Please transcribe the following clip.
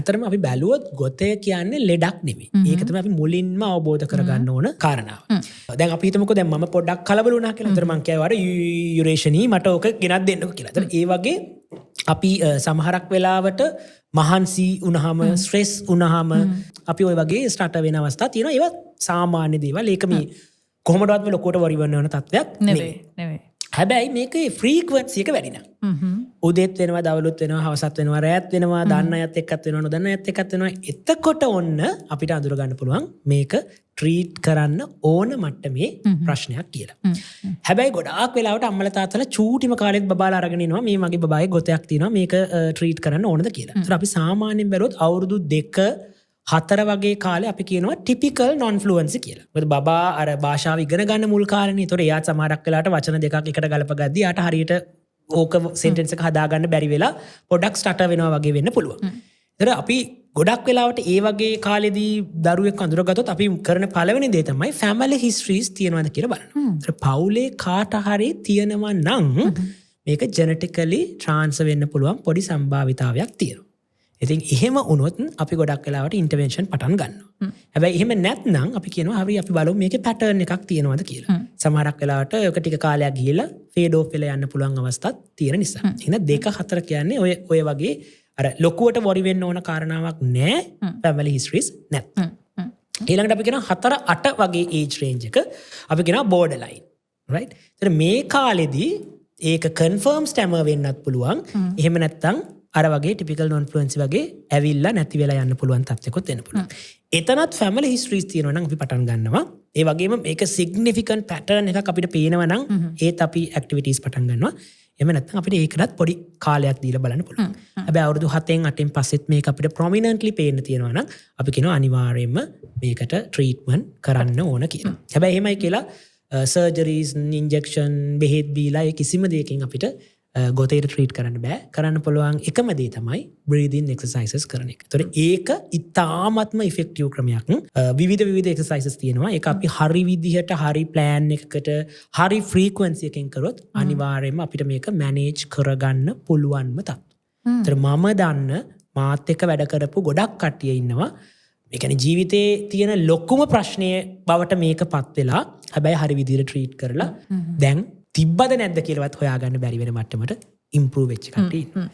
ඇතරම අපි බැලුවොත් ගොතය කියන්නේ ලෙඩක් නෙමෙයි. ඒක තමයි අපි මුලින්ම අවබෝධ කරගන්න ඕන කාරණාව. දැන් අපි හිතමුකෝ දැන් මම පොඩ්ඩක් කලබල වුණා කියලා. ඒතර මං කියවා යුරේෂනී මට ඕක ගෙනත් දෙන්නකෝ කියලා. ඒතර ඒ වගේ අපි සමහරක් වෙලාවට මහන්සි වුණාම ස්ට්‍රෙස් වුණාම අපි ওই වගේ ස්ටාර්ට් වෙන අවස්ථා තියෙනවා. ඒවා සාමාන්‍ය දේවල්. ඒක මේ කොහොමදවත් මේ ලොකෝට වරි වෙන්න ඕන තත්ත්වයක් නෙවෙයි. හැබැයි මේකේ ෆ්‍රීකවන්සි එක වැඩි නම් උදේත් වෙනවා දවල්ුත් වෙනවා හවසත් වෙනවා රැත් වෙනවා දන්න අයත් එක්කත් වෙනවා නොදන්න අයත් එක්කත් වෙනවා එතකොට ඔන්න අපිට අඳුර ගන්න පුළුවන් මේක ට්‍රීට් කරන්න ඕන මට්ටමේ ප්‍රශ්නයක් කියලා. හැබැයි ගොඩාක් වෙලාවට අම්මලා තාත්තලා චූටිම කාලෙත් බබාලා අරගෙන ඉනවා මේ මගේ බබාගේ ගොතයක් තියෙනවා මේක ට්‍රීට් කරන්න ඕනද කියලා. ඒතර අපි සාමාන්‍යයෙන් බැලුවොත් අවුරුදු 2-4 වගේ කාලේ අපි කියනවා ටිපිකල් non fluency කියලා. මොකද බබා අර භාෂාව ඉගෙන ගන්න මුල් කාලේනේ. ඒතොර එයාත් සමහරක් වෙලාවට වචන දෙකක් එකට ගලප ගද්දී යාට හරියට ඕක සෙන්ටෙන්ස් එක හදා ගන්න බැරි වෙලා පොඩක් ස්ටටර් වෙනවා වගේ වෙන්න පුළුවන්. ඒතර අපි ගොඩක් වෙලාවට ඒ වගේ කාලෙදී දරුවෙක් අඳුරගත්තොත් අපි කරන පළවෙනි දේ තමයි family histories තියෙනවද කියලා බලනවා. ඒතර පවුලේ කාට හරි තියෙනවා නම් මේක genetically transfer වෙන්න පුළුවන් පොඩි සම්භාවිතාවයක් තියෙනවා. ඉතින් එහෙම වුණොත් අපි ගොඩක් වෙලාවට ඉන්ටර්වෙන්ෂන් පටන් ගන්නවා. හැබැයි එහෙම නැත්නම් අපි කියනවා හරි අපි බලමු මේකේ පැටර්න් එකක් තියෙනවද කියලා. සමහරක් වෙලාවට ඔක ටික කාලයක් ගිහිල්ලා ෆේඩ් ඔෆ් වෙලා යන්න පුළුවන් අවස්ථාත් තියෙන නිසා. එහෙනම් 2-4 කියන්නේ ඔය වගේ අර ලොකුවට වොරි වෙන්න ඕන කාරණාවක් නෑ family histories නැත්නම්. ඊළඟට අපි කියනවා 4-8 වගේ age range එක අපි කියනවා borderline. right? ඒතර මේ කාලෙදී ඒක confirm stammer වෙන්නත් පුළුවන්. එහෙම නැත්නම් අර වගේ ටිපිකල් non fluency වගේ ඇවිල්ලා නැති වෙලා යන්න පුළුවන් තත්ත්වයකට එන්න පුළුවන්. එතනත් family histories තියෙනවා නම් අපි පටන් ගන්නවා. ඒ වගේම මේක significant pattern එකක් අපිට පේනවා නම් ඒත් අපි activities පටන් ගන්නවා. එහෙම නැත්නම් අපිට ඒකටත් පොඩි කාලයක් දීලා බලන්න පුළුවන්. හැබැයි අවුරුදු 7-8න් පස්සෙත් මේක අපිට prominently පේන්න තියෙනවා නම් අපි කියනවා අනිවාර්යයෙන්ම මේකට treatment කරන්න ඕන කියලා. හැබැයි එහෙමයි කියලා surgeries, injection, බෙහෙත් බීලා ඒ කිසිම දෙයකින් අපිට ගොතේට ට්‍රීට් කරන්න බෑ. කරන්න පුළුවන් එකම දේ තමයි breathing exercises කරන එක. ඒතොර ඒක ඉතාමත්ම effective ක්‍රමයක්. විවිධ exercises තියෙනවා. ඒක අපි හරි විදිහට හරි plan එකකට හරි frequency එකකින් කරොත් අනිවාර්යයෙන්ම අපිට මේක manage කරගන්න පුළුවන්ම තත්ත්වය. ඒතර මම දන්න මාත් එක්ක වැඩ කරපු ගොඩක් කට්ටිය ඉන්නවා. ඒ කියන්නේ ජීවිතේ තියෙන ලොකුම ප්‍රශ්නය බවට මේකපත් වෙලා හැබැයි හරි විදිහට ට්‍රීට් කරලා දැන් තිබ්බද නැද්ද කියලාවත් හොයාගන්න බැරි වෙන මට්ටමට ඉම්ප්‍රූව් වෙච්ච කට්ටිය ඉන්නවා.